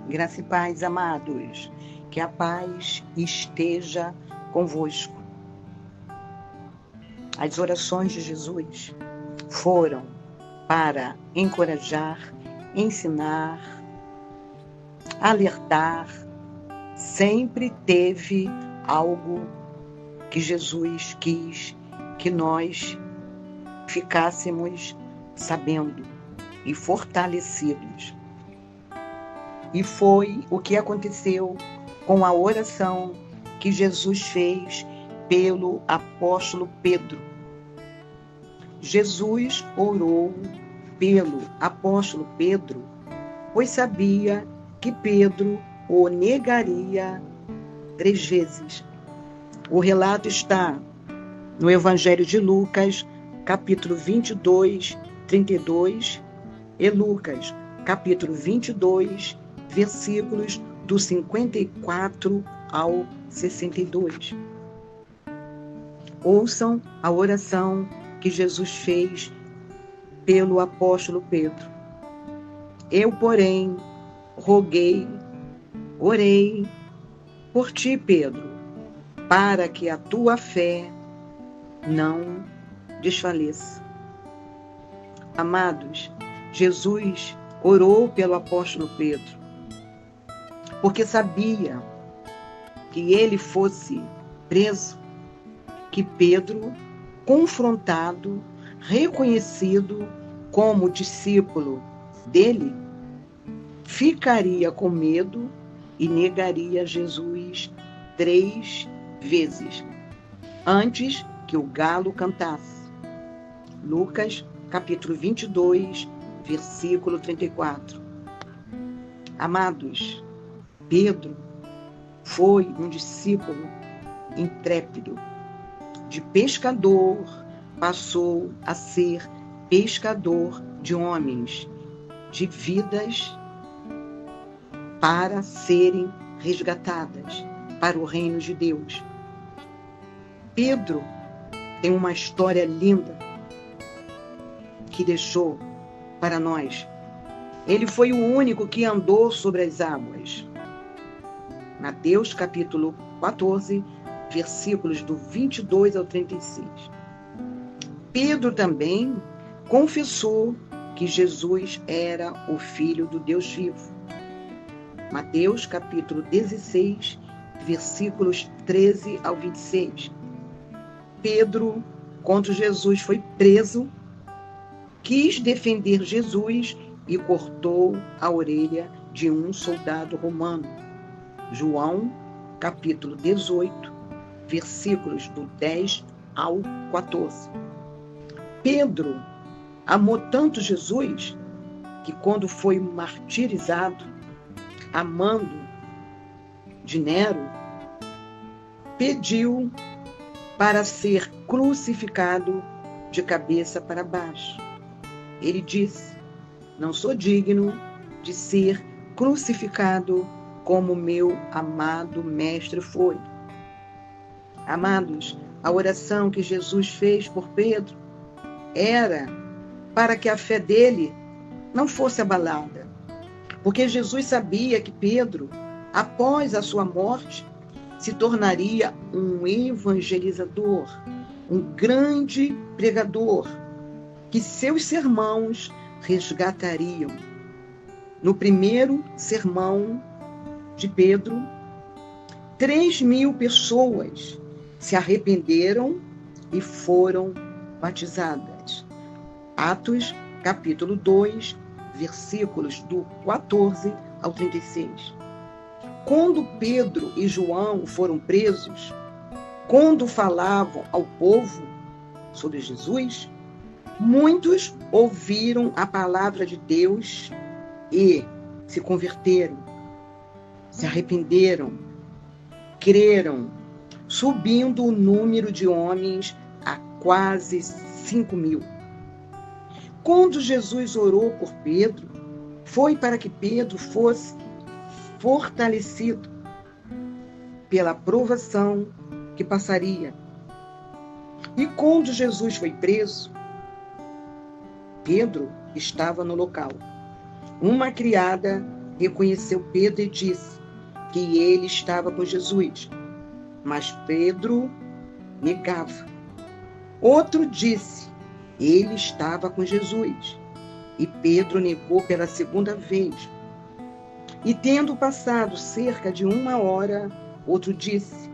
Graça e paz, amados. Que a paz esteja convosco. As orações de Jesus foram para encorajar, ensinar, alertar. Sempre teve algo que Jesus quis que nós ficássemos sabendo e fortalecidos. E foi o que aconteceu com a oração que Jesus fez pelo apóstolo Pedro. Jesus orou pelo apóstolo Pedro, pois sabia que Pedro o negaria 3 vezes. O relato está no Evangelho de Lucas, capítulo 22, 32, e Lucas, capítulo 22, versículos do 54 ao 62. Ouçam a oração que Jesus fez pelo apóstolo Pedro. Eu, porém, orei por ti, Pedro, para que a tua fé não desfaleça. Amados, Jesus orou pelo apóstolo Pedro, porque sabia que ele fosse preso, que Pedro, confrontado, reconhecido como discípulo dele, ficaria com medo e negaria Jesus 3 vezes, antes que o galo cantasse. Lucas, capítulo 22, versículo 34. Amados, Pedro foi um discípulo intrépido. De pescador, passou a ser pescador de homens, de vidas para serem resgatadas para o reino de Deus. Pedro tem uma história linda que deixou para nós. Ele foi o único que andou sobre as águas. Mateus capítulo 14, versículos do 22 ao 36. Pedro também confessou que Jesus era o Filho do Deus vivo. Mateus capítulo 16, versículos 13 ao 26. Pedro, quando Jesus foi preso, quis defender Jesus e cortou a orelha de um soldado romano. João, capítulo 18, versículos do 10 ao 14. Pedro amou tanto Jesus que, quando foi martirizado, amando de Nero, pediu para ser crucificado de cabeça para baixo. Ele disse: não sou digno de ser crucificado como meu amado mestre foi. Amados, a oração que Jesus fez por Pedro era para que a fé dele não fosse abalada, porque Jesus sabia que Pedro, após a sua morte, se tornaria um evangelizador, um grande pregador, que seus sermãos resgatariam. No primeiro sermão de Pedro, 3.000 pessoas se arrependeram e foram batizadas. Atos, capítulo 2, versículos do 14 ao 36. Quando Pedro e João foram presos, quando falavam ao povo sobre Jesus, muitos ouviram a palavra de Deus e se converteram, se arrependeram, creram, subindo o número de homens a quase 5.000. Quando Jesus orou por Pedro, foi para que Pedro fosse fortalecido pela provação que passaria. E quando Jesus foi preso, Pedro estava no local. Uma criada reconheceu Pedro e disse que ele estava com Jesus. Mas Pedro negava. Outro disse, ele estava com Jesus. E Pedro negou pela segunda vez. E tendo passado cerca de 1 hora, outro disse,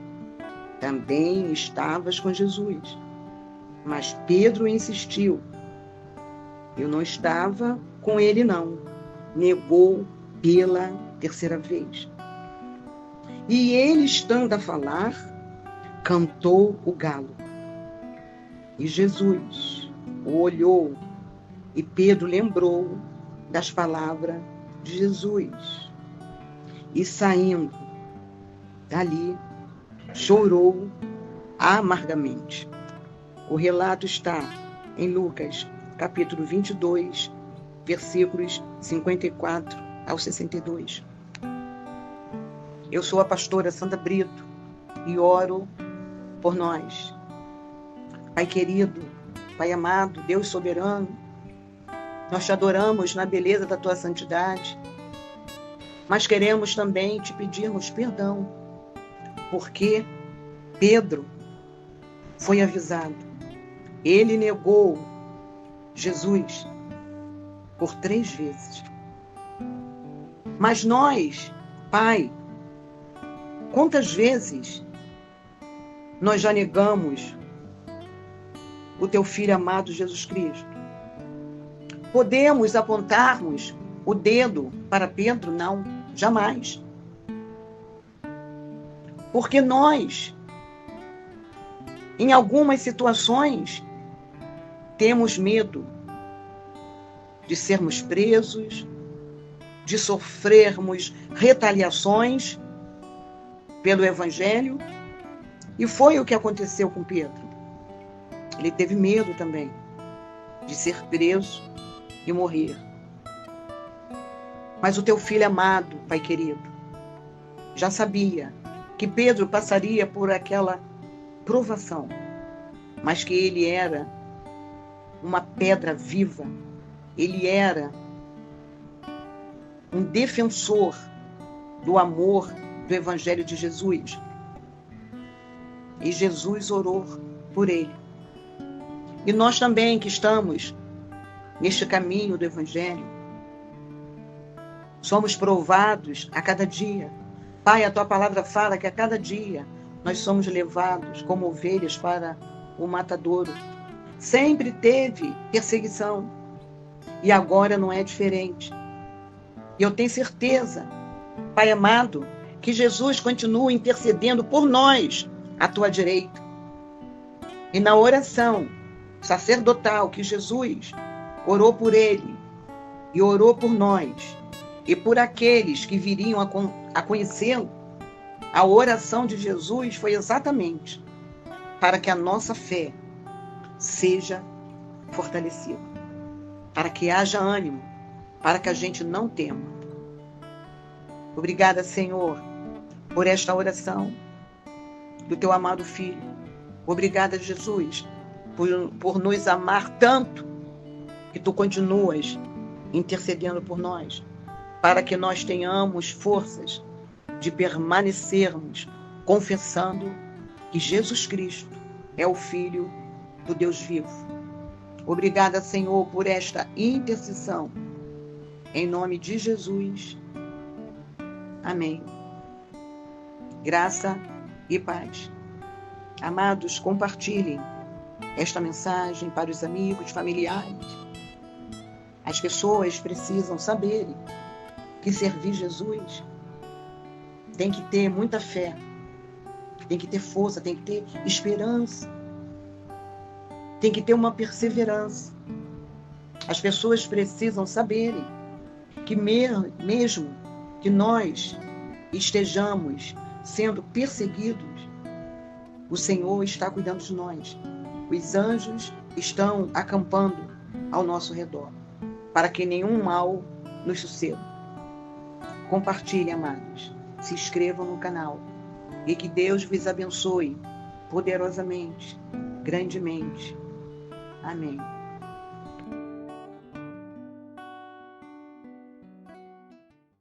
também estavas com Jesus. Mas Pedro insistiu, eu não estava com ele não. Negou pela terceira vez. E ele, estando a falar, cantou o galo. E Jesus o olhou, e Pedro lembrou das palavras de Jesus. E saindo dali, chorou amargamente. O relato está em Lucas, capítulo 22, versículos 54 ao 62. Eu sou a pastora Sandra Brito e oro por nós. Pai querido, Pai amado, Deus soberano, nós te adoramos na beleza da tua santidade, mas queremos também te pedirmos perdão, porque Pedro foi avisado. Ele negou Jesus por 3 vezes. Mas nós, Pai, quantas vezes nós já negamos o teu Filho amado Jesus Cristo? Podemos apontarmos o dedo para Pedro? Não, jamais. Porque nós, em algumas situações, temos medo de sermos presos, de sofrermos retaliações pelo Evangelho. E foi o que aconteceu com Pedro. Ele teve medo também de ser preso e morrer. Mas o teu Filho amado, Pai querido, já sabia que Pedro passaria por aquela provação, mas que ele era uma pedra viva, ele era um defensor do amor do Evangelho de Jesus. E Jesus orou por ele. E nós também que estamos neste caminho do Evangelho, somos provados a cada dia. Pai, a tua palavra fala que a cada dia nós somos levados como ovelhas para o matadouro. Sempre teve perseguição e agora não é diferente. E eu tenho certeza, Pai amado, que Jesus continua intercedendo por nós à tua direita. E na oração sacerdotal que Jesus orou por ele e orou por nós e por aqueles que viriam a conhecê-lo, a oração de Jesus foi exatamente para que a nossa fé seja fortalecida, para que haja ânimo, para que a gente não tema. Obrigada, Senhor, por esta oração do teu amado Filho. Obrigada, Jesus, por nos amar tanto que tu continuas intercedendo por nós, para que nós tenhamos forças de permanecermos confessando que Jesus Cristo é o Filho do Deus vivo. Obrigada, Senhor, por esta intercessão. Em nome de Jesus. Amém. Graça e paz. Amados, compartilhem esta mensagem para os amigos, familiares. As pessoas precisam saber que servir Jesus tem que ter muita fé, tem que ter força, tem que ter esperança, tem que ter uma perseverança. As pessoas precisam saberem que mesmo que nós estejamos sendo perseguidos, o Senhor está cuidando de nós. Os anjos estão acampando ao nosso redor, para que nenhum mal nos suceda. Compartilhe, amados. Se inscrevam no canal. E que Deus vos abençoe poderosamente, grandemente. Amém.